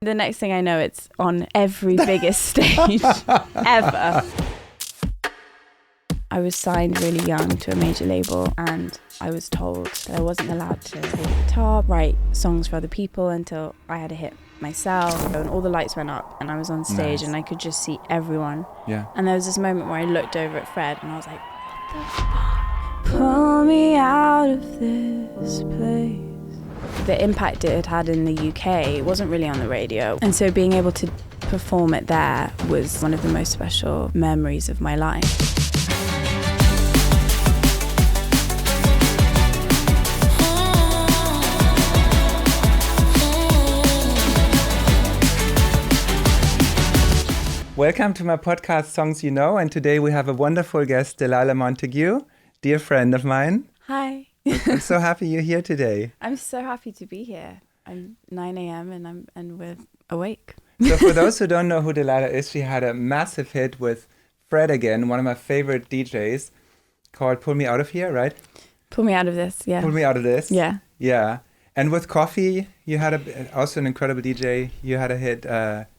The next thing I know, it's on every biggest stage ever. I was signed really young to a major label, and I was told that I wasn't allowed to play guitar, write songs for other people until I had a hit myself. And all the lights went up and I was on stage. Nice. And I could just see everyone. Yeah. And there was this moment where I looked over at Fred and I was like, what the fuck? Pull me out of this place. The impact it had in the UK, it wasn't really on the radio. And so being able to perform it there was one of the most special memories of my life. Welcome to my podcast, Songs You Know, and today we have a wonderful guest, Delilah Montagu, dear friend of mine. Hi. I'm so happy you're here today. I'm so happy to be here. I'm 9 a.m. and we're awake. So for those who don't know who Delilah is, she had a massive hit with Fred again, one of my favorite DJs, called Pull Me Out of Here, right? Pull Me Out of This, yeah. Pull Me Out of This. Yeah. Yeah. And with Coffee, you had also an incredible DJ. You had a hit,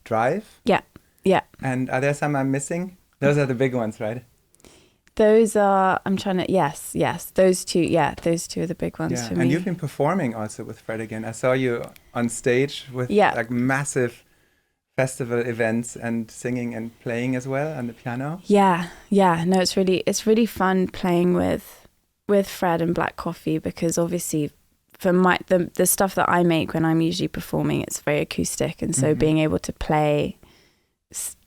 Drive. Yeah. Yeah. And are there some I'm missing? Those are the big ones, right? Those are, yes. Those two are the big ones for me. And you've been performing also with Fred again. I saw you on stage with like massive festival events and singing and playing as well on the piano. Yeah. No, it's really fun playing with Fred and Black Coffee, because obviously for the stuff that I make when I'm usually performing, it's very acoustic, and so being able to play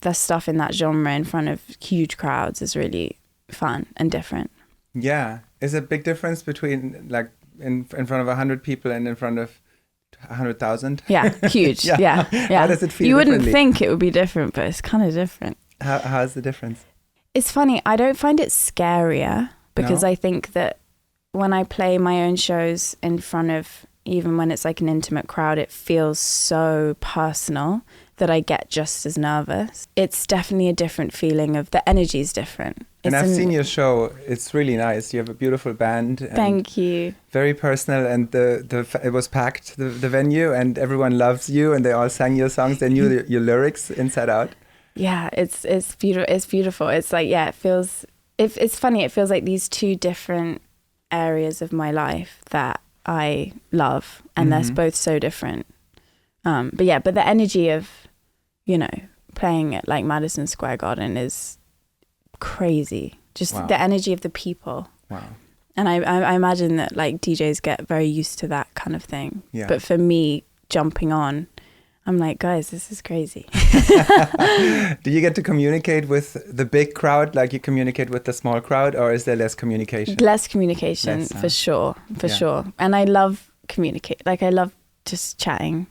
the stuff in that genre in front of huge crowds is really fun and different. Yeah. Is a big difference between like in front of 100 people and in front of 100,000? Yeah, huge. yeah. How does it feel? You wouldn't think it would be different, but it's kind of different. How's the difference? It's funny. I don't find it scarier, because I think that when I play my own shows in front of, even when it's like an intimate crowd, it feels so personal that I get just as nervous. It's definitely a different feeling of the energy is different. And I've seen your show. It's really nice. You have a beautiful band. And thank you. Very personal, and it was packed, the venue, and everyone loves you, and they all sang your songs. They knew your lyrics inside out. Yeah, it's beautiful. It's beautiful. It's like, it feels. It's funny. It feels like these two different areas of my life that I love, and they're both so different. But the energy of, playing at like Madison Square Garden is crazy. Just the energy of the people. Wow. And I imagine that like DJs get very used to that kind of thing. Yeah. But for me, jumping on, I'm like, guys, this is crazy. Do you get to communicate with the big crowd like you communicate with the small crowd, or is there less communication? Less communication, for sure. And I love communicate. Like I love just chatting.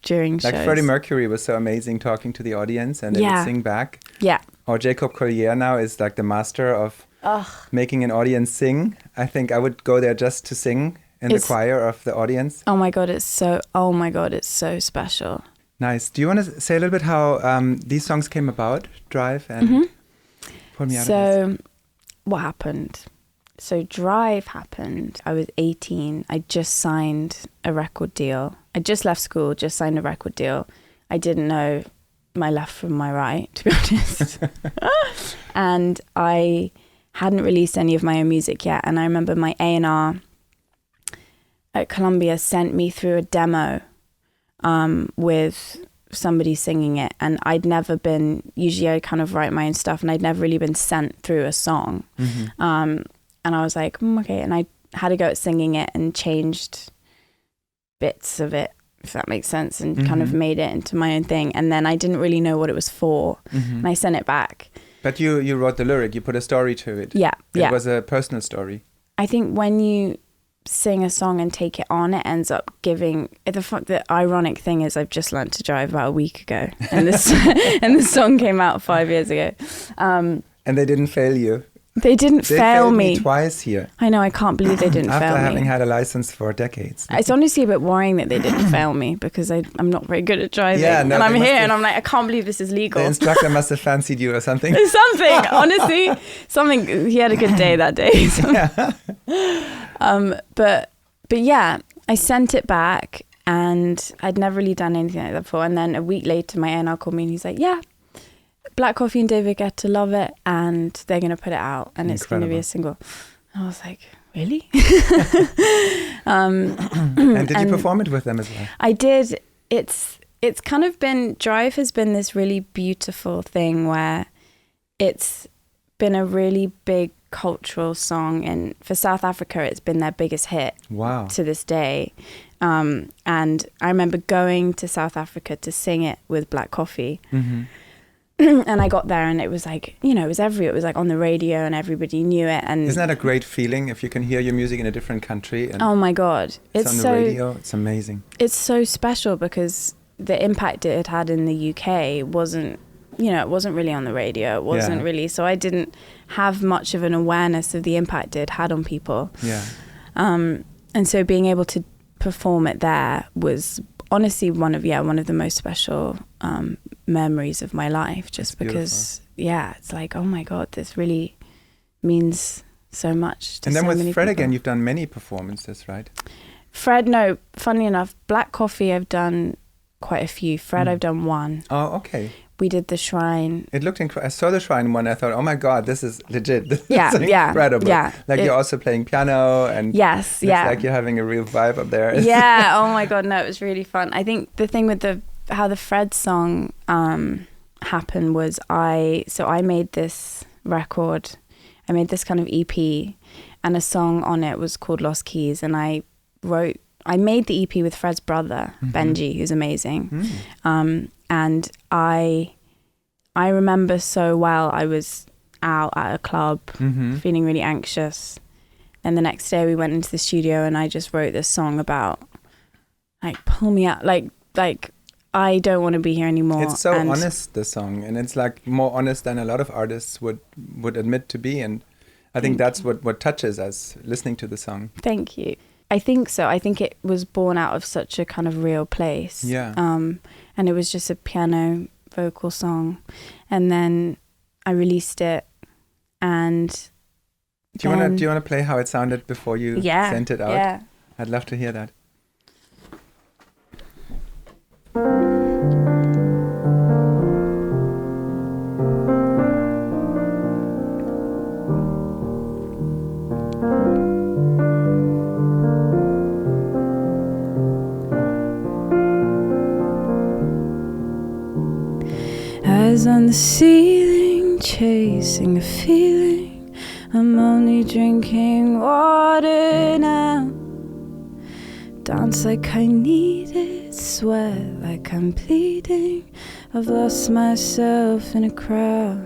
During shows. Like Freddie Mercury was so amazing talking to the audience, and they would sing back. Yeah. Or Jacob Collier now is like the master of making an audience sing. I think I would go there just to sing in the choir of the audience. Oh my God, it's so special. Nice. Do you want to say a little bit how these songs came about, Drive and Pull Me Out of This? So what happened? So Drive happened. I was 18. I just signed a record deal. I just left school, just signed a record deal. I didn't know my left from my right, to be honest. And I hadn't released any of my own music yet. And I remember my A&R at Columbia sent me through a demo with somebody singing it. And I'd never been, usually I kind of write my own stuff, and I'd never really been sent through a song. And I was like, okay. And I had to go at singing it and changed bits of it, if that makes sense, and kind of made it into my own thing. And then I didn't really know what it was for. And I sent it back. But you wrote the lyric, you put a story to it. Yeah. It was a personal story. I think when you sing a song and take it on, it ends up giving, the ironic thing is I've just learned to drive about a week ago. And this and the song came out 5 years ago. And they didn't fail you. They didn't fail me. Twice here. I know, I can't believe they didn't fail me. After having had a license for decades. It's honestly a bit worrying that they didn't fail me, because I'm not very good at driving. Yeah, no, and I'm here and I'm like, I can't believe this is legal. The instructor must have fancied you or something. Honestly. He had a good day that day. But yeah, I sent it back And I'd never really done anything like that before. And then a week later, my A&R called me and he's like, yeah, Black Coffee and David Guetta love it and they're going to put it out and it's going to be a single. And I was like, really? And did you perform it with them as well? I did. It's kind of been, Drive has been this really beautiful thing where it's been a really big cultural song, and for South Africa it's been their biggest hit to this day. And I remember going to South Africa to sing it with Black Coffee. And I got there and it was like, you know, it was like on the radio and everybody knew it. And isn't that a great feeling if you can hear your music in a different country? And oh my God. It's on the radio. It's amazing. It's so special because the impact it had in the UK wasn't, you know, it wasn't really on the radio. It wasn't really, so I didn't have much of an awareness of the impact it had on people. Yeah. And so being able to perform it there was honestly one of the most special memories of my life, just because it's like, oh my God, this really means so much to and then so with many Fred people. again, you've done many performances, right? Fred, no, funnily enough, Black Coffee I've done quite a few. Fred I've done one. Oh, okay. We did the Shrine. It looked incredible. I saw the Shrine one. I thought, oh my God, this is legit. This is incredible. Yeah. Like you're also playing piano and yes, like you're having a real vibe up there. Yeah. Oh my God, no, it was really fun. I think the thing with how the Fred song happened was I made this record. I made this kind of EP, and a song on it was called Lost Keys, and I made the EP with Fred's brother, Benji, who's amazing. And I remember so well, I was out at a club feeling really anxious. And the next day we went into the studio and I just wrote this song about, like, pull me out, like I don't want to be here anymore. It's so honest, the song. And it's like more honest than a lot of artists would admit to be. And I think that's what touches us, listening to the song. Thank you. I think so. I think it was born out of such a kind of real place. Yeah. And it was just a piano vocal song. And then I released it. And do you want to play how it sounded before you sent it out? Yeah. I'd love to hear that. Eyes on the ceiling, chasing a feeling. I'm only drinking water now. Dance like I need it, sweat like I'm bleeding. I've lost myself in a crowd.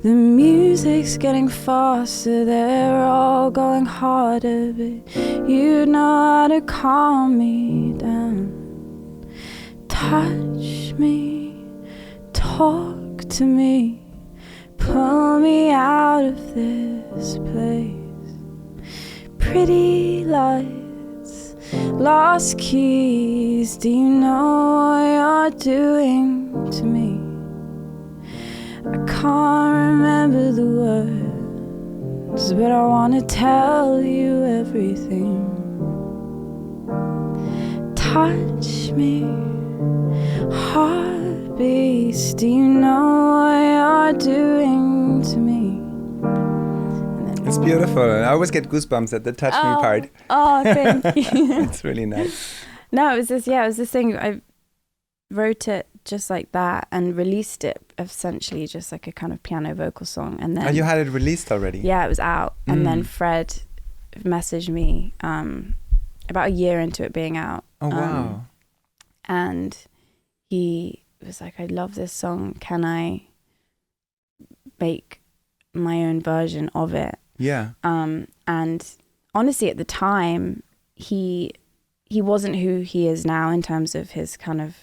The music's getting faster, they're all going harder, but you know how to calm me down. Touch me, talk to me, pull me out of this place. Pretty lights, lost keys, do you know what you're doing to me? I can't remember the words, but I want to tell you everything. Touch me, heartbeats, do you know what you're doing to me? It's beautiful. I always get goosebumps at the touch me part. Oh, thank you. It's really nice. No, it was this thing. I wrote it just like that and released it essentially just like a kind of piano vocal song. And then you had it released already? Yeah, it was out. And then Fred messaged me about a year into it being out. Oh, wow. And he was like, I love this song. Can I make my own version of it? Yeah. And honestly, at the time, he wasn't who he is now in terms of his kind of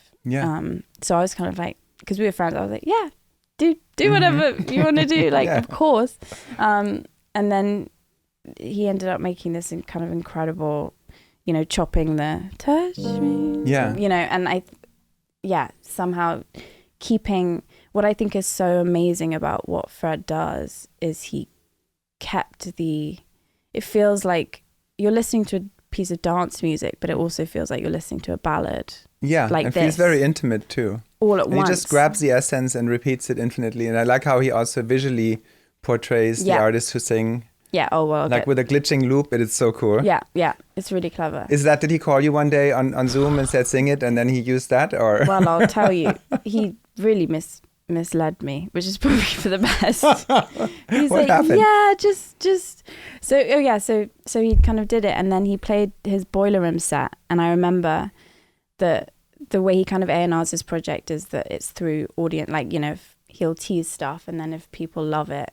so I was kind of like, because we were friends, I was like, yeah, do whatever you want to do, like of course. And then he ended up making this kind of incredible, you know, chopping the touch me, you know, and somehow keeping what I think is so amazing about what Fred does is he kept it feels like you're listening to a piece of dance music, but it also feels like you're listening to a ballad. Yeah, like it this, feels very intimate too. All at and once. He just grabs the essence and repeats it infinitely. And I like how he also visually portrays the artists who sing. Yeah, oh well. Like with a glitching loop, it is so cool. Yeah, it's really clever. Did he call you one day on Zoom and said sing it and then he used that, or? Well, I'll tell you, he really misled me, which is probably for the best. He's what like, happened? yeah, just so he kind of did it, and then he played his Boiler Room set, and I remember that the way he kind of A&Rs his project is that it's through audience, like, you know, if he'll tease stuff, and then if people love it,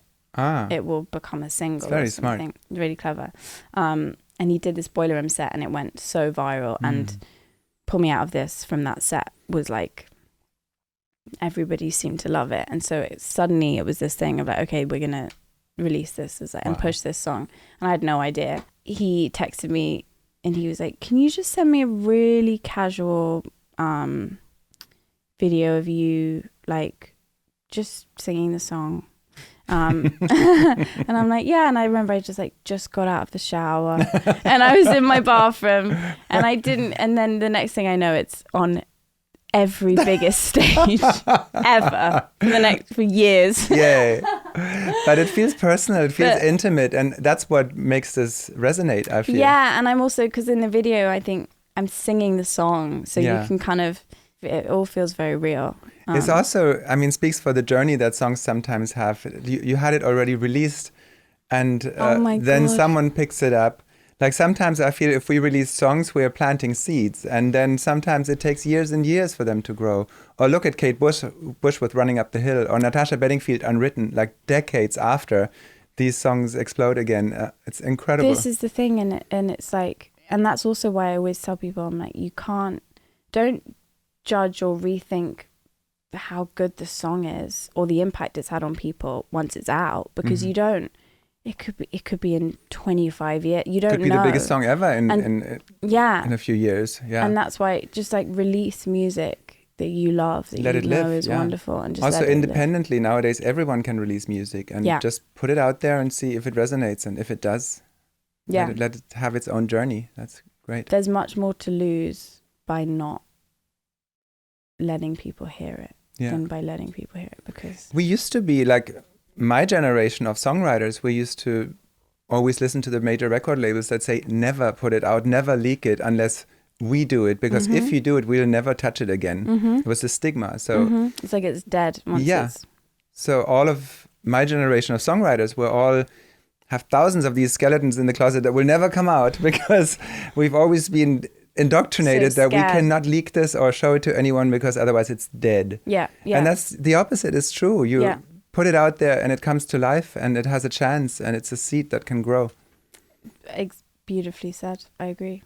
it will become a single. It's very smart. Really clever. And he did this Boiler Room set, and it went so viral. And Pull Me Out of This from that set was like, everybody seemed to love it. And so suddenly it was this thing of like, okay, we're going to release this and push this song. And I had no idea. He texted me and he was like, can you just send me a really casual video of you like just singing the song? And I'm like, yeah. And I remember I just got out of the shower and I was in my bathroom and I didn't. And then the next thing I know, it's on every biggest stage ever for years. Yeah. But it feels personal. It feels intimate. And that's what makes this resonate, I feel. Yeah. And I'm also, because in the video, I think I'm singing the song. So you can kind of, it all feels very real. It's also, I mean, speaks for the journey that songs sometimes have. You had it already released and then someone picks it up. Like sometimes I feel if we release songs, we're planting seeds, and then sometimes it takes years and years for them to grow. Or look at Kate Bush with Running Up the Hill, or Natasha Bedingfield, Unwritten, like decades after these songs explode again. It's incredible. This is the thing, and it's like, and that's also why I always tell people, I'm like, don't judge or rethink how good the song is or the impact it's had on people once it's out, because you don't. It could be in 25 years. You don't know. Could be the biggest song ever in a few years. Yeah. And that's why just like release music that you love, that you know is wonderful, and just also independently nowadays everyone can release music and just put it out there and see if it resonates, and if it does, let it have its own journey. That's great. There's much more to lose by not letting people hear it than by letting people hear it, because we used to be like, my generation of songwriters, we used to always listen to the major record labels that say, never put it out, never leak it unless we do it, because if you do it, we'll never touch it again. It was a stigma. So it's like it's dead once it's... So all of my generation of songwriters have thousands of these skeletons in the closet that will never come out, because we've always been indoctrinated that we cannot leak this or show it to anyone, because otherwise it's dead. Yeah. And that's the opposite is true. You put it out there and it comes to life and it has a chance and it's a seed that can grow. It's beautifully said. I agree.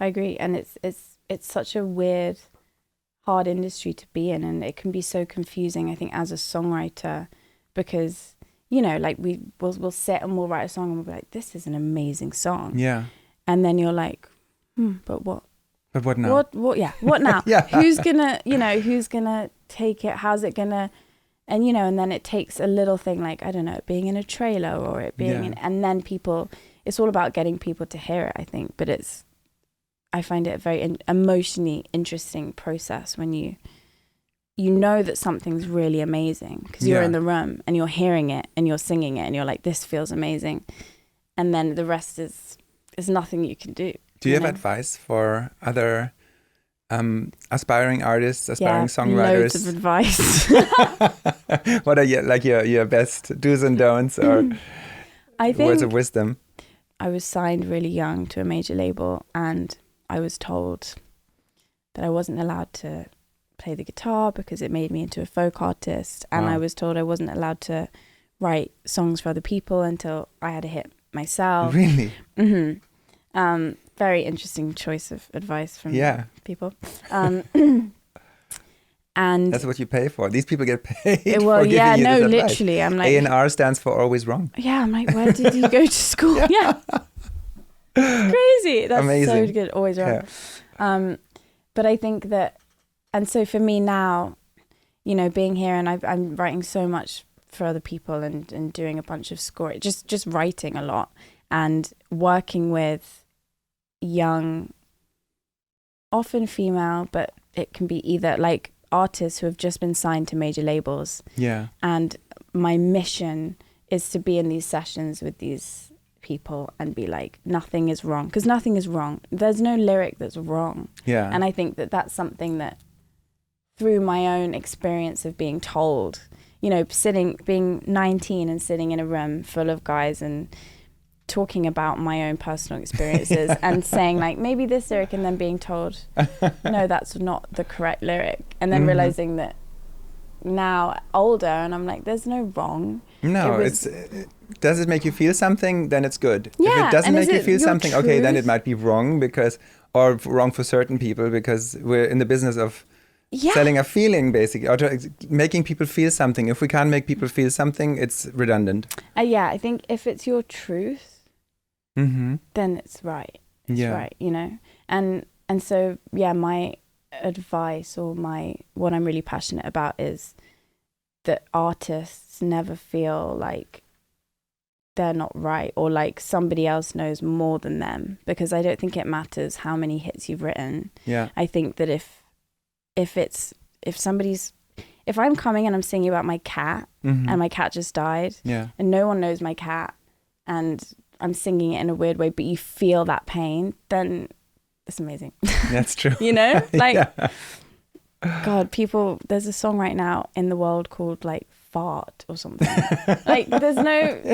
And it's such a weird, hard industry to be in, and it can be so confusing, I think, as a songwriter, because, you know, like we'll sit and we'll write a song and we'll be like, this is an amazing song. Yeah. And then you're like, but what? But what now? What now? Who's gonna take it? How's it gonna... And, you know, and then it takes a little thing like, I don't know, being in a trailer or it being and then it's all about getting people to hear it, I think. But I find it a very emotionally interesting process when you know that something's really amazing, because you're in the room and you're hearing it and you're singing it and you're like, this feels amazing. And then the rest is nothing you can do. Do you have advice for other aspiring artists, aspiring songwriters? Loads of advice. What are your best do's and don'ts, or words of wisdom? I was signed really young to a major label, and I was told that I wasn't allowed to play the guitar because it made me into a folk artist, and I was told I wasn't allowed to write songs for other people until I had a hit myself. Really? Mm-hmm. Very interesting choice of advice from people. And that's what you pay for. These people get paid. Well, for giving you this advice. Literally, I'm like, A&R stands for always wrong. Yeah, I'm like, where did you go to school? Crazy. That's amazing. So good. Always wrong. Yeah. But I think that, and so for me now, you know, being here and I'm writing so much for other people and doing a bunch of score, just writing a lot and working with young, often female, but it can be either like artists who have just been signed to major labels. Yeah. And my mission is to be in these sessions with these people and be like, nothing is wrong, because nothing is wrong. There's no lyric that's wrong. Yeah. And I think that that's something that through my own experience of being told, you know, being 19 and sitting in a room full of guys and talking about my own personal experiences and saying like, maybe this lyric, and then being told, no, that's not the correct lyric. And then realizing that now older, and I'm like, there's no wrong. No, does it make you feel something? Then it's good. Yeah, if it doesn't make you feel something, truth? okay, then it might be wrong or wrong for certain people, because we're in the business of selling a feeling, basically, or making people feel something. If we can't make people feel something, it's redundant. Yeah, I think if it's your truth, then it's right. It's right, you know? And so, yeah, my advice or what I'm really passionate about is that artists never feel like they're not right or like somebody else knows more than them, because I don't think it matters how many hits you've written. Yeah. I think that if I'm coming and I'm singing about my cat and my cat just died and no one knows my cat and I'm singing it in a weird way, but you feel that pain, then it's amazing. That's true. You know, like, God, there's a song right now in the world called like Fart or something. Like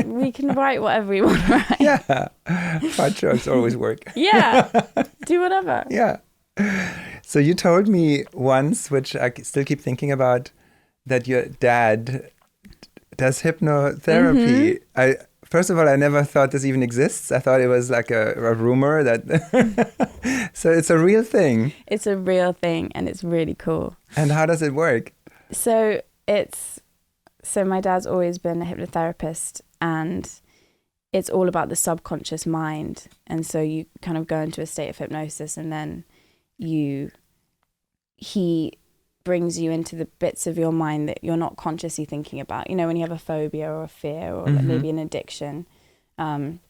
we can write whatever we want to write. Yeah. Fart jokes always work. Yeah. Do whatever. Yeah. So you told me once, which I still keep thinking about, that your dad does hypnotherapy. First of all, I never thought this even exists. I thought it was like a rumor that... So it's a real thing. It's a real thing, and it's really cool. And how does it work? So my dad's always been a hypnotherapist, and it's all about the subconscious mind. And so you kind of go into a state of hypnosis, and then he brings you into the bits of your mind that you're not consciously thinking about. You know, when you have a phobia or a fear or maybe an addiction. And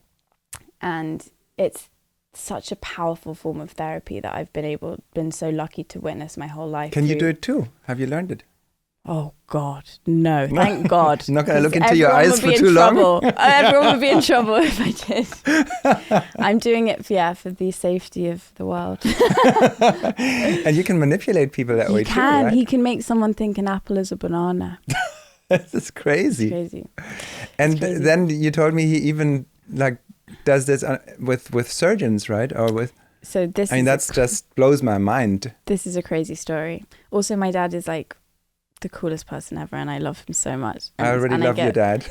it's such a powerful form of therapy that I've been so lucky to witness my whole life. Can you do it too? Have you learned it? Oh God, no! Thank God. I'm not going to look into your eyes for too long. Everyone would be in trouble if I did. I'm doing it for the safety of the world. And you can manipulate people that way too, right? He can make someone think an apple is a banana. This is crazy. It's crazy. And then you told me he even like does this with surgeons, right? Or with. So this. I mean, that's just blows my mind. This is a crazy story. Also, my dad is like the coolest person ever, and I love him so much. I already love your dad.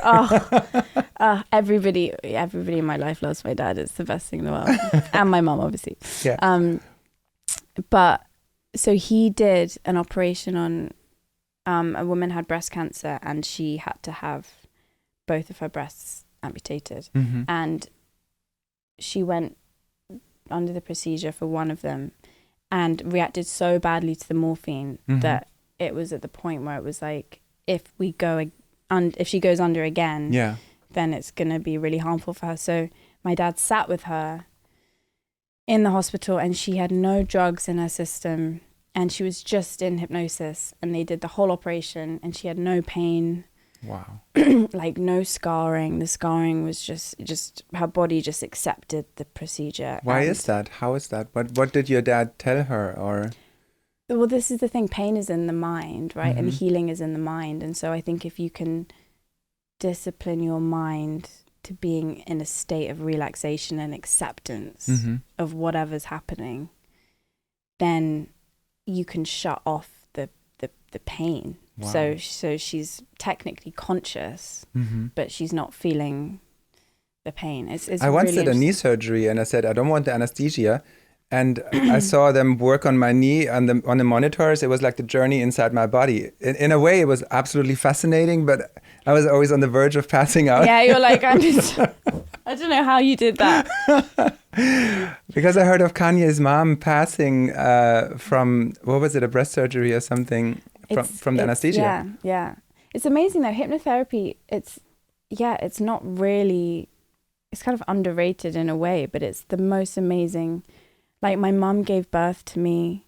Everybody in my life loves my dad. It's the best thing in the world. And my mom, obviously. Yeah. But so he did an operation on a woman had breast cancer, and she had to have both of her breasts amputated. And she went under the procedure for one of them and reacted so badly to the morphine that it was at the point where it was like, if she goes under again, then it's going to be really harmful for her. So my dad sat with her in the hospital, and she had no drugs in her system, and she was just in hypnosis, and they did the whole operation, and she had no pain. Wow. Like no scarring. The scarring was just her body just accepted the procedure. Why is that? How is that? What did your dad tell her? Or well, this is the thing. Pain is in the mind, right? And healing is in the mind. And so I think if you can discipline your mind to being in a state of relaxation and acceptance of whatever's happening, then you can shut off the pain. Wow. So she's technically conscious, but she's not feeling the pain. It's I once did a knee surgery, and I said I don't want the anesthesia. And I saw them work on my knee on the monitors. It was like the journey inside my body. In a way, it was absolutely fascinating, but I was always on the verge of passing out. Yeah, you're like, I don't know how you did that. Because I heard of Kanye's mom passing from, what was it, a breast surgery or something, from the anesthesia. Yeah. It's amazing though. Hypnotherapy, it's not really... it's kind of underrated in a way, but it's the most amazing. Like, my mum gave birth to me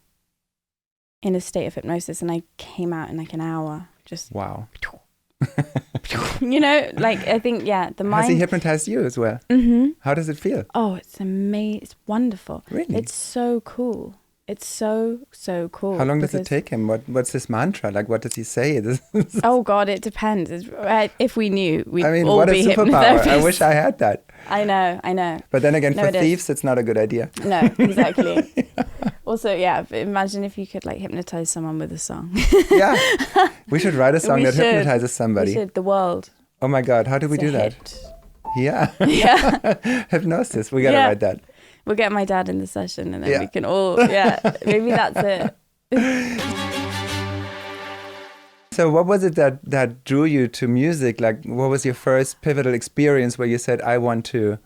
in a state of hypnosis, and I came out in like an hour. Just wow. You know, like, I think, yeah, the mind. Has he hypnotized you as well? Mm-hmm. How does it feel? Oh, it's amazing. It's wonderful. Really? It's so cool. It's so cool. How long does it take him? What's his mantra? Like, what does he say? Oh God, it depends. If we knew, we'd I mean, all what a be superpower. hypnotherapists. I wish I had that. I know. But then again, No, for thieves, it's not a good idea. No, exactly. Also, yeah, imagine if you could like hypnotize someone with a song. Yeah. We should write a song that hypnotizes somebody. We should, the world. Oh my God, how do we do that? Yeah. Yeah. Hypnosis. We got to write that. We'll get my dad in the session and then we can all, maybe that's it. So what was it that drew you to music? Like, what was your first pivotal experience where you said, I want to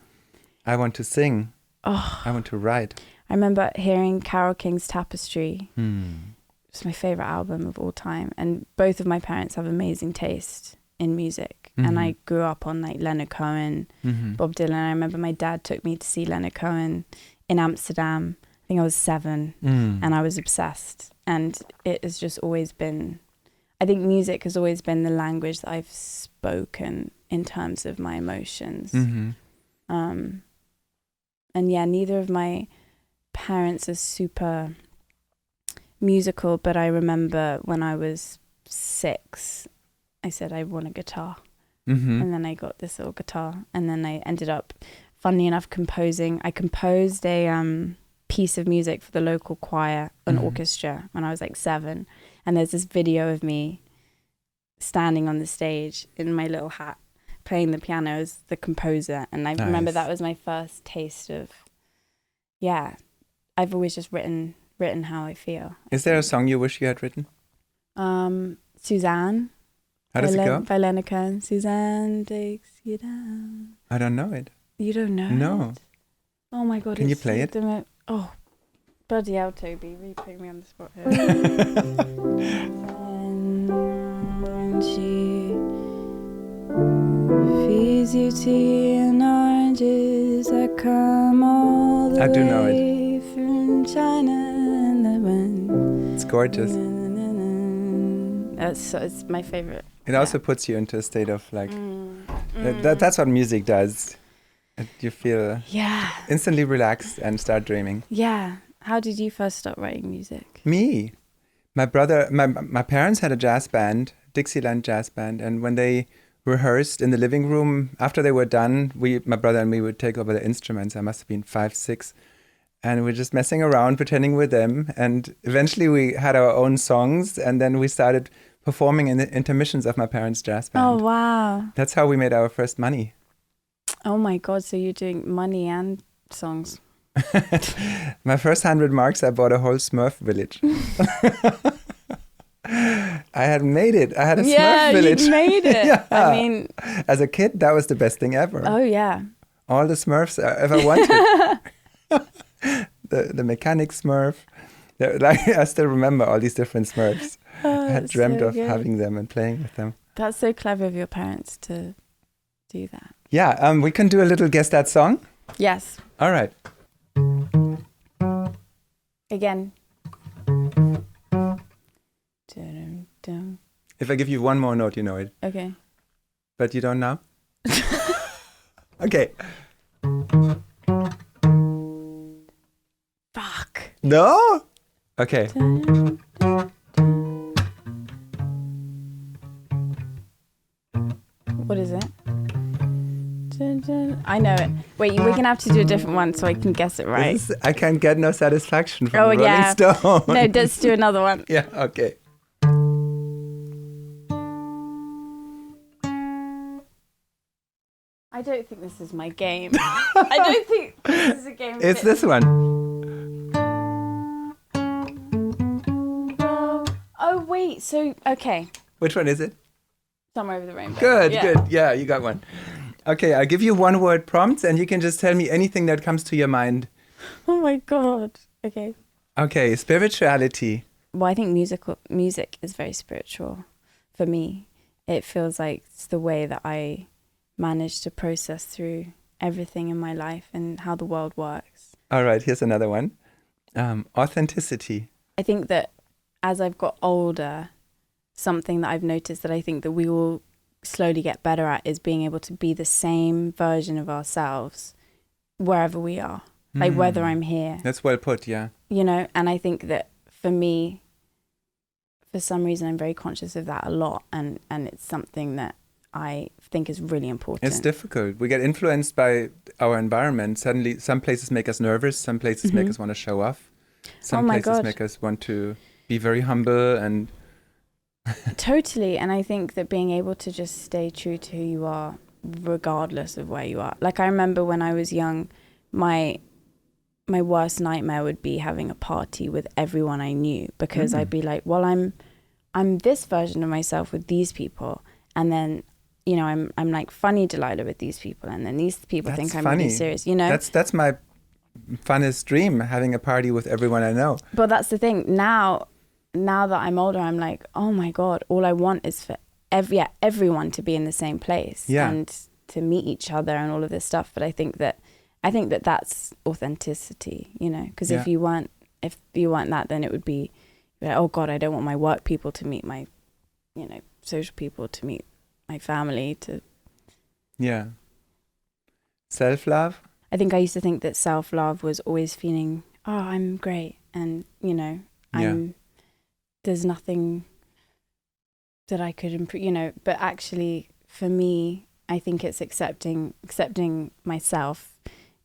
sing. Oh, I want to write. I remember hearing Carole King's Tapestry. It's my favorite album of all time. And both of my parents have amazing taste in music. And I grew up on like Leonard Cohen, Bob Dylan. I remember my dad took me to see Leonard Cohen in Amsterdam. I think I was 7 and I was obsessed. And it has just always been, I think music has always been the language that I've spoken in terms of my emotions. And yeah, neither of my parents are super musical, but I remember when I was 6, I said I want a guitar. And then I got this little guitar, and then I ended up, funnily enough, composing. I composed a piece of music for the local choir, an orchestra, when I was like 7. And there's this video of me standing on the stage in my little hat, playing the piano as the composer. And I remember that was my first taste of, I've always just written how I feel. Is there a song you wish you had written? Suzanne. How does it go? By Leonard Cohen. Suzanne takes you down. I don't know it. You don't know No. it? Oh my God. Can you play it? Oh, bloody hell, Toby. Really putting me on the spot here. And she feeds you tea and oranges that come all the way from China and the wind. It's gorgeous. It's my favorite. It also puts you into a state of like, that's what music does. You feel instantly relaxed and start dreaming. Yeah. How did you first start writing music? Me. My brother, my parents had a jazz band, Dixieland jazz band. And when they rehearsed in the living room, after they were done, my brother and me would take over the instruments. I must have been 5, 6. And we're just messing around, pretending with them. And eventually we had our own songs. And then we started performing in the intermissions of my parents' jazz band. Oh, wow. That's how we made our first money. Oh, my God. So you're doing money and songs. My first 100 marks, I bought a whole Smurf village. I had made it. I had a Smurf village. Yeah, you made it. I mean... As a kid, that was the best thing ever. Oh, yeah. All the Smurfs I ever wanted. the mechanic Smurf. I still remember all these different Smurfs. I had dreamt of having them and playing with them. That's so clever of your parents to do that. Yeah, we can do a little Guess That Song? Yes. All right. Again. If I give you one more note, you know it. Okay. But you don't know? Okay. Fuck. No? Okay. What is it? I know it. Wait, we're going to have to do a different one so I can guess it right. I can get no satisfaction from Rolling Stone. No, let's do another one. Yeah, okay. I don't think this is my game. I don't think this is a game. It's this one. Oh, wait. So, okay. Which one is it? Somewhere Over the Rainbow. Good. Yeah, you got one. Okay, I'll give you one word prompts and you can just tell me anything that comes to your mind. Oh my God. Okay. Okay, spirituality. Well, I think music is very spiritual for me. It feels like it's the way that I manage to process through everything in my life and how the world works. All right, here's another one. Authenticity. I think that as I've got older, something that I've noticed that I think that we will slowly get better at is being able to be the same version of ourselves wherever we are. Like whether I'm here. That's well put, yeah. You know, and I think that for me, for some reason, I'm very conscious of that a lot. And it's something that I think is really important. It's difficult. We get influenced by our environment. Suddenly, some places make us nervous. Some places make us want to show off. Some places make us want to be very humble and... Totally. And I think that being able to just stay true to who you are, regardless of where you are. Like I remember when I was young, my worst nightmare would be having a party with everyone I knew, because I'd be like, well, I'm this version of myself with these people, and then, you know, I'm like funny Delilah with these people, and then these people think I'm really serious, you know. That's my funnest dream, having a party with everyone I know. But that's the thing. Now that I'm older, I'm like, oh my God, all I want is for everyone to be in the same place and to meet each other and all of this stuff. But I think that that's authenticity, you know, because if you weren't that, then it would be like, oh God, I don't want my work people to meet my, you know, social people, to meet my family, to... Yeah. Self-love? I think I used to think that self-love was always feeling, oh, I'm great. And, you know, there's nothing that I could improve, you know, but actually for me, I think it's accepting myself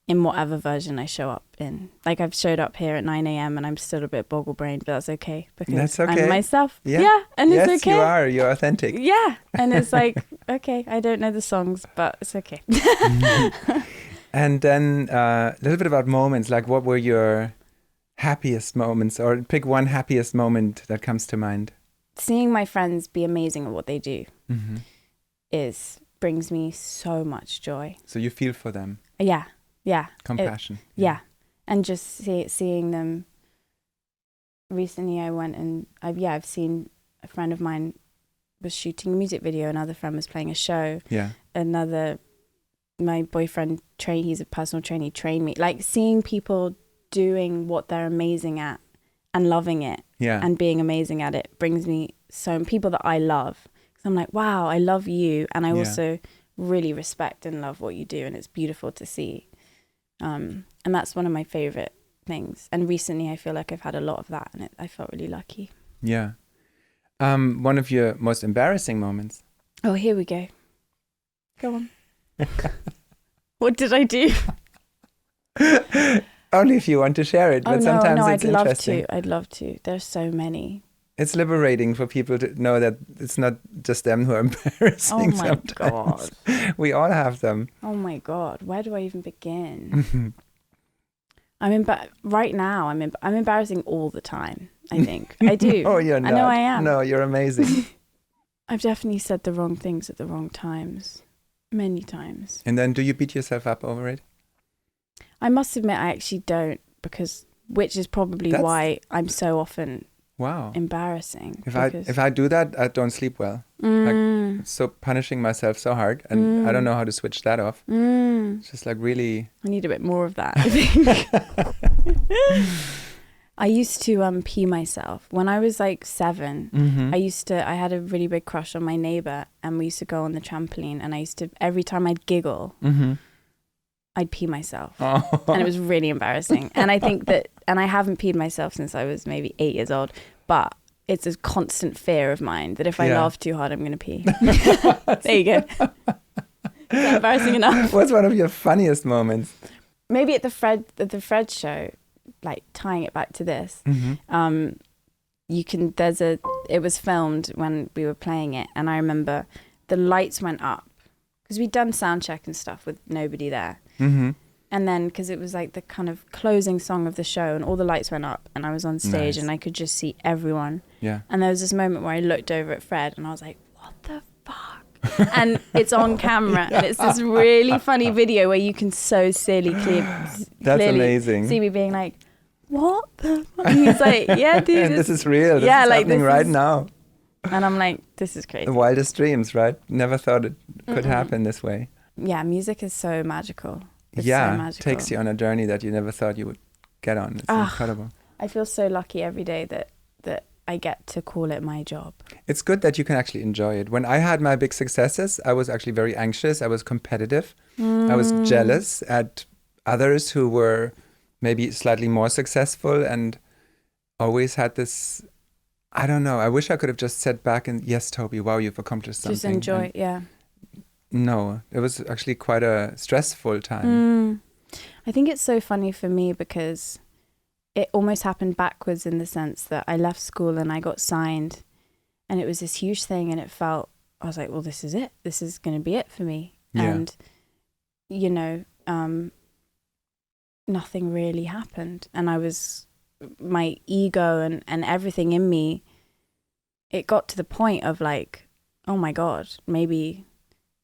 in whatever version I show up in. Like I've showed up here at 9 a.m. and I'm still a bit boggle-brained, but that's okay, because I'm myself. Yeah, and it's okay. Yes, you're authentic. Yeah, and it's like, okay, I don't know the songs, but it's okay. And then a little bit about moments, like what were your happiest moments, or pick one happiest moment that comes to mind? Seeing my friends be amazing at what they do brings me so much joy. So you feel for them? Yeah. Compassion. And just seeing them. Recently I went and I've seen a friend of mine was shooting a music video, another friend was playing a show. Yeah. My boyfriend he's a personal trainer, he trained me. Like seeing people doing what they're amazing at and loving it and being amazing at it brings me people that I love. So I'm like, wow, I love you, and I also really respect and love what you do, and it's beautiful to see. And that's one of my favorite things. And recently I feel like I've had a lot of that, and I felt really lucky. Yeah. One of your most embarrassing moments? Oh, here we go. Go on. What did I do? Only if you want to share it, but sometimes it's interesting. I'd love to. There's so many. It's liberating for people to know that it's not just them who are embarrassing sometimes. God. We all have them. Oh my God. Where do I even begin? Right now, I'm embarrassing all the time, I think. I do. Oh, you're not. I know I am. No, you're amazing. I've definitely said the wrong things at the wrong times. Many times. And then do you beat yourself up over it? I must admit I actually don't, which is probably why I'm so often embarrassing. If I do that, I don't sleep well. Like, so punishing myself so hard, and I don't know how to switch that off. It's just like really... I need a bit more of that, I think. I used to pee myself. When I was like 7, I had a really big crush on my neighbor, and we used to go on the trampoline, and every time I'd giggle, I'd pee myself. Oh. And it was really embarrassing. And I think and I haven't peed myself since I was maybe 8 years old, but it's a constant fear of mine that if I laugh too hard, I'm going to pee. There you go. Is that embarrassing enough? What's one of your funniest moments? Maybe at the Fred show, like tying it back to this, it was filmed when we were playing it, and I remember the lights went up because we'd done sound check and stuff with nobody there. And then because it was like the kind of closing song of the show, and all the lights went up, and I was on stage and I could just see everyone. Yeah. And there was this moment where I looked over at Fred and I was like, what the fuck? And it's on camera, and it's this really funny video where you can so clearly amazing. See me being like, what the fuck? And he's like, yeah, dude. This is real. This is happening right now. And I'm like, this is crazy. The wildest dreams, right? Never thought it could happen this way. music is so magical. It's so magical. Takes you on a journey that you never thought you would get on. It's incredible. I feel so lucky every day that I get to call it my job. It's good that you can actually enjoy it. When I had my big successes, I was actually very anxious. I was competitive. I was jealous at others who were maybe slightly more successful, and always had this, I don't know, I wish I could have just sat back and, yes, Toby, wow, you've accomplished something. Just enjoy, No, it was actually quite a stressful time. I think it's so funny for me because it almost happened backwards in the sense that I left school and I got signed, and it was this huge thing, and I was like, well, this is it. This is going to be it for me. Yeah. And, you know, nothing really happened. And my ego and everything in me, it got to the point of like, oh my God, maybe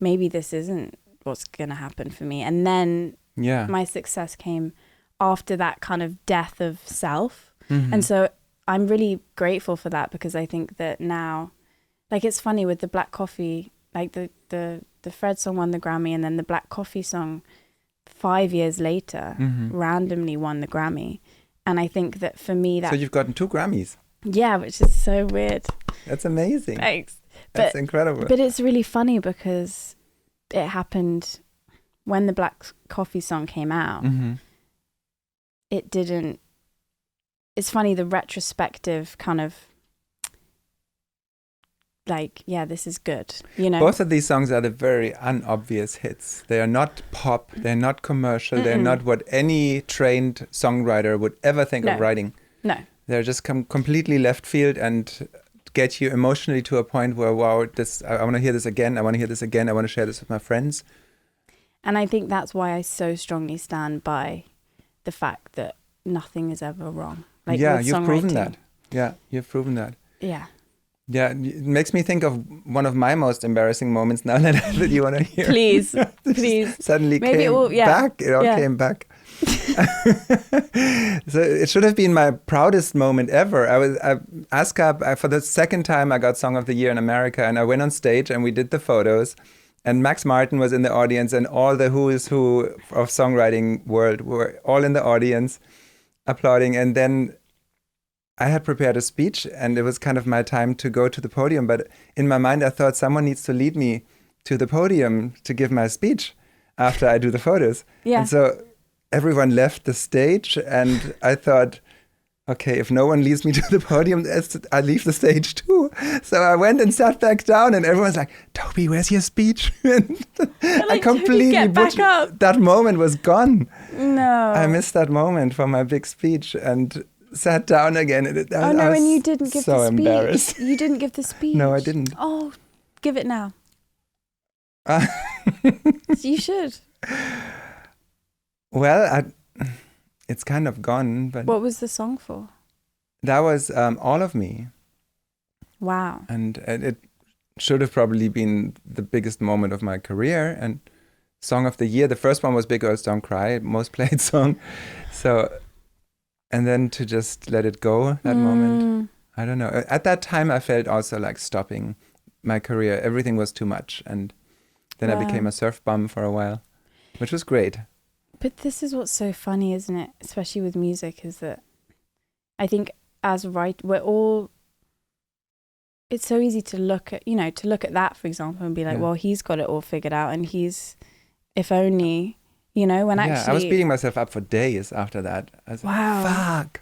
this isn't what's going to happen for me. And then my success came after that kind of death of self. And so I'm really grateful for that, because I think that now, like, it's funny with the Black Coffee, like the Fred song won the Grammy, and then the Black Coffee song 5 years later randomly won the Grammy. And I think that for me, that... So you've gotten 2 Grammys. Yeah, which is so weird. That's amazing. Thanks. That's incredible. But it's really funny because it happened when the Black Coffee song came out. It didn't... It's funny, the retrospective kind of like, yeah, this is good, you know? Both of these songs are the very unobvious hits. They are not pop, they're not commercial, they're not what any trained songwriter would ever think of writing. No. They're just completely left field and get you emotionally to a point where, wow, I want to hear this again, I want to hear this again, I want to share this with my friends. And I think that's why I so strongly stand by the fact that nothing is ever wrong. Like, yeah, you've proven that. Yeah, you've proven that. Yeah. Yeah, it makes me think of one of my most embarrassing moments now that you want to hear. Please, please. Suddenly Maybe came back. It all came back. So it should have been my proudest moment ever. I ASCAP, for the second time I got Song of the Year in America, and I went on stage and we did the photos, and Max Martin was in the audience, and all the who is who of songwriting world were all in the audience applauding. And then I had prepared a speech, and it was kind of my time to go to the podium. But in my mind, I thought someone needs to lead me to the podium to give my speech after I do the photos. Yeah. And so everyone left the stage, and I thought, okay, if no one leads me to the podium, I leave the stage too. So I went and sat back down, and everyone's like, Toby, where's your speech? And I completely butchered. That moment was gone. No. I missed that moment for my big speech and sat down again. And and you didn't give the speech. So embarrassed. You didn't give the speech. No, I didn't. Oh, give it now. You should. Well, it's kind of gone. But what was the song for? That was All of Me. Wow. And it should have probably been the biggest moment of my career. And Song of the Year, the first one was Big Girls Don't Cry, most played song. So, and then to just let it go, that moment, I don't know. At that time, I felt also like stopping my career. Everything was too much. And then I became a surf bum for a while, which was great. But this is what's so funny, isn't it? Especially with music, is that I think we're all, it's so easy to look at that, for example, and be like, well, he's got it all figured out, and if only, when actually... I was beating myself up for days after that. I was like, fuck.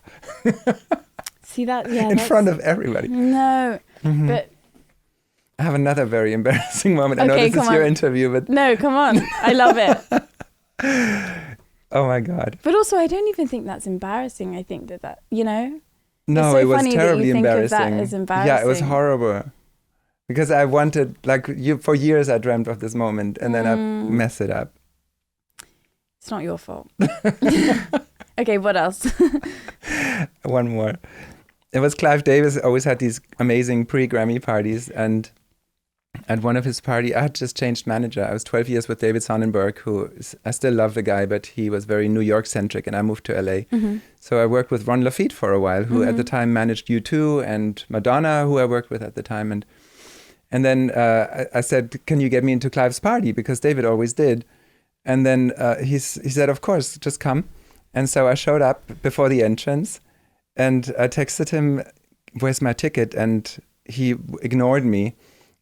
See that? In front of everybody. No, but... I have another very embarrassing moment. Okay, I know this is your interview, but... No, come on. I love it. Oh my God. But also, I don't even think that's embarrassing. I think that, No, so it was terribly embarrassing. Of that as embarrassing. Yeah, it was horrible. Because I wanted, for years I dreamt of this moment, and then I messed it up. It's not your fault. Okay, what else? One more. It was Clive Davis always had these amazing pre-Grammy parties, and at one of his parties, I had just changed manager. I was 12 years with David Sonnenberg, I still love the guy, but he was very New York-centric, and I moved to LA. So I worked with Ron Laffitte for a while, who at the time managed U2, and Madonna, who I worked with at the time. And then I said, can you get me into Clive's party? Because David always did. And then he said, of course, just come. And so I showed up before the entrance and I texted him, where's my ticket? And he ignored me.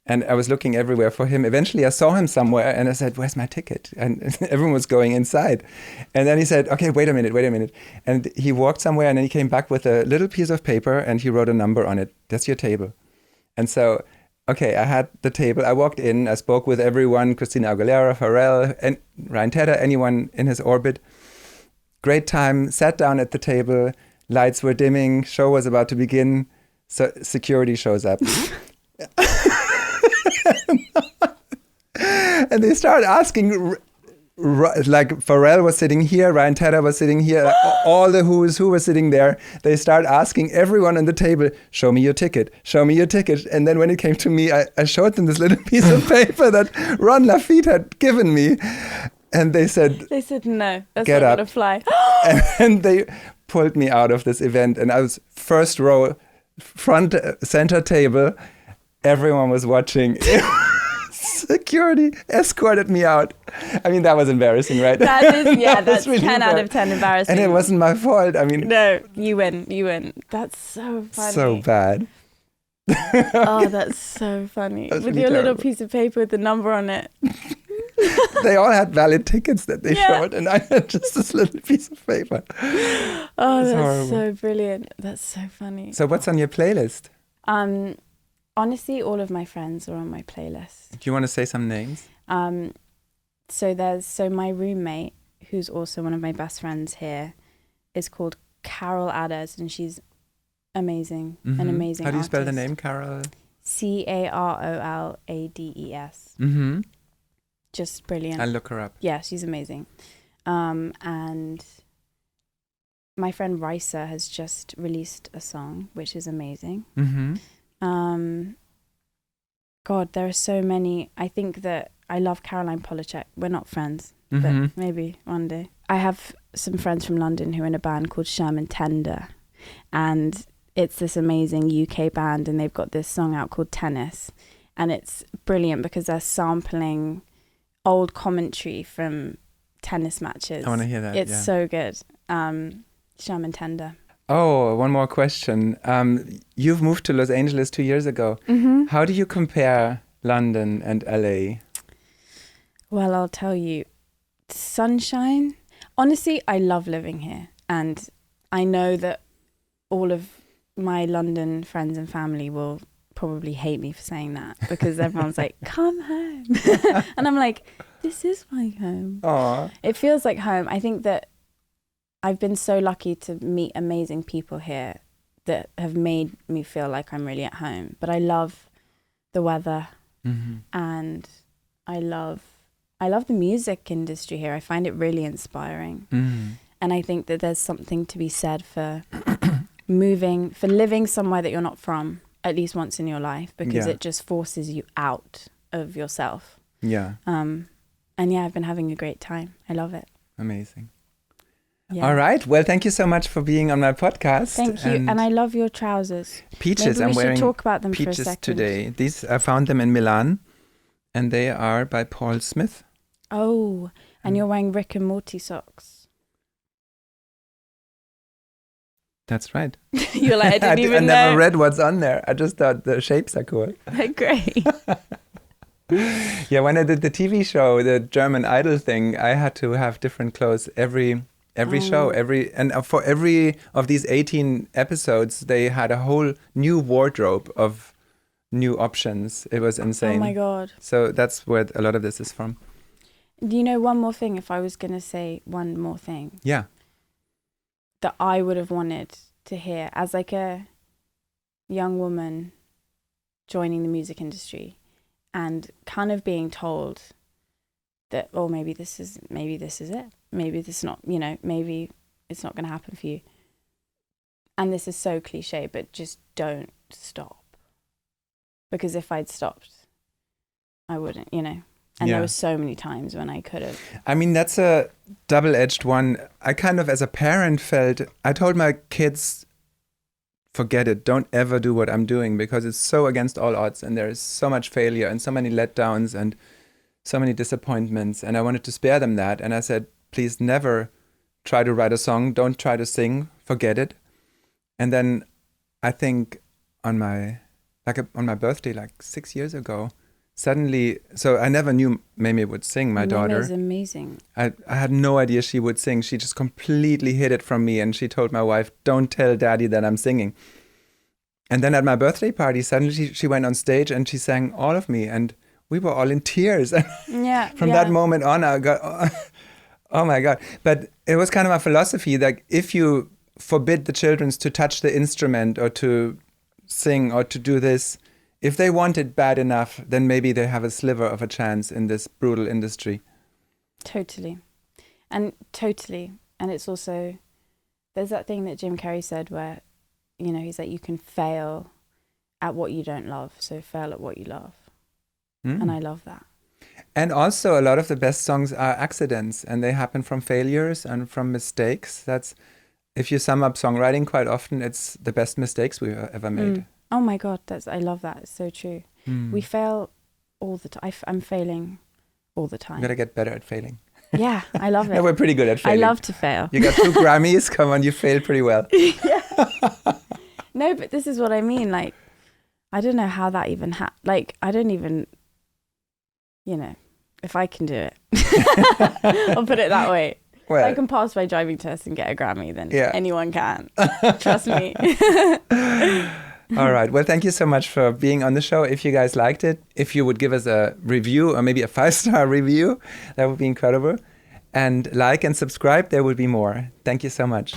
And I was looking everywhere for him. Eventually I saw him somewhere and I said, where's my ticket? And everyone was going inside. And then he said, okay, wait a minute. And he walked somewhere and then he came back with a little piece of paper and he wrote a number on it. That's your table. And so, okay, I had the table. I walked in, I spoke with everyone, Christina Aguilera, Pharrell, and Ryan Tedder, anyone in his orbit. Great time, sat down at the table, lights were dimming, show was about to begin, so security shows up. And they started asking, like Pharrell was sitting here, Ryan Tedder was sitting here, all the who's who were sitting there. They started asking everyone on the table, show me your ticket. And then when it came to me, I showed them this little piece of paper that Ron Lafitte had given me. And they said, no, that's get not up. Gonna fly. And they pulled me out of this event. And I was first row, front center table. Everyone was watching. Security escorted me out. I mean, that was embarrassing, right? That's really 10 out of 10 embarrassing. And it wasn't my fault. I mean, no, you win. That's so funny. So bad. Oh, that's so funny. With really your terrible. little piece of paper with the number on it. They all had valid tickets that they showed, and I had just this little piece of paper. Oh, that's horrible. so brilliant. That's so funny. So what's on your playlist? Honestly, all of my friends are on my playlist. Do you want to say some names? So my roommate, who's also one of my best friends here, is called Carol Adders, and she's amazing, an amazing How do you spell the artist. name, Carol? Carolades. Mm-hmm. Just brilliant. I'll look her up. Yeah, she's amazing. And my friend Risa has just released a song, which is amazing. Mm-hmm. God, there are so many. I think that I love Caroline Polachek. We're not friends, Mm-hmm. but maybe one day. I have some friends from London who are in a band called Sherman Tender, and it's this amazing UK band, and they've got this song out called Tennis, and it's brilliant because they're sampling old commentary from tennis matches. I want to hear that. It's so good. Sherman Tender. Oh, one more question. You've moved to Los Angeles 2 years ago. Mm-hmm. How do you compare London and LA? Well, I'll tell you, sunshine. Honestly, I love living here. And I know that all of my London friends and family will probably hate me for saying that because everyone's like, come home. And I'm like, this is my home. Aww. It feels like home. I think that I've been so lucky to meet amazing people here that have made me feel like I'm really at home. But I love the weather, and I love the music industry here. I find it really inspiring. And I think that there's something to be said for living somewhere that you're not from at least once in your life, because it just forces you out of yourself. Yeah. And yeah, I've been having a great time. I love it. Amazing. Yeah. All right. Well, thank you so much for being on my podcast. Thank you. And I love your trousers. Peaches. Maybe I'm we wearing should talk about them for a peaches second. today. These I found them in Milan, and they are by Paul Smith. Oh, and you're wearing Rick and Morty socks. That's right. You're like, I didn't even know. I never read what's on there. I just thought the shapes are cool. They're great. Yeah, when I did the TV show, the German Idol thing, I had to have different clothes every show, for every of these 18 episodes, they had a whole new wardrobe of new options. It was insane. Oh my God. So that's where a lot of this is from. Do you know one more thing? If I was going to say one more thing. Yeah. That I would have wanted to hear as like a young woman joining the music industry and kind of being told that, oh, maybe this is it. Maybe this is not, maybe it's not going to happen for you. And this is so cliche, but just don't stop. Because if I'd stopped, I wouldn't, And there were so many times when I could have. I mean, that's a double-edged one. I kind of, as a parent, I told my kids forget it. Don't ever do what I'm doing because it's so against all odds and there is so much failure and so many letdowns and so many disappointments. And I wanted to spare them that. And I said, please never try to write a song. Don't try to sing. Forget it. And then I think on my birthday, like 6 years ago, suddenly, so I never knew Mimi would sing, my daughter. Mimi is amazing. I had no idea she would sing. She just completely hid it from me. And she told my wife, don't tell daddy that I'm singing. And then at my birthday party, suddenly she went on stage and she sang all of me. And we were all in tears. Yeah. From that moment on, I got, oh my God. But it was kind of my philosophy that if you forbid the children to touch the instrument or to sing or to do this, if they want it bad enough, then maybe they have a sliver of a chance in this brutal industry. Totally. And it's also, there's that thing that Jim Carrey said where, you know, he's like, you can fail at what you don't love, so fail at what you love. And I love that. And also a lot of the best songs are accidents and they happen from failures and from mistakes. That's, if you sum up songwriting, quite often it's the best mistakes we've ever made. Oh my God, I love that. It's so true. We fail all the time. I'm failing all the time. You gotta get better at failing. Yeah, I love it. No, we're pretty good at failing. I love to fail. You got 2 Grammys. Come on, you failed pretty well. Yeah. No, but this is what I mean. Like, I don't know how that even like, I don't even, you know, if I can do it. I'll put it that way. Well, if I can pass my driving test and get a Grammy, then anyone can. Trust me. All right. Well, thank you so much for being on the show. If you guys liked it, if you would give us a review or maybe a 5-star review, that would be incredible. And like and subscribe, there will be more. Thank you so much.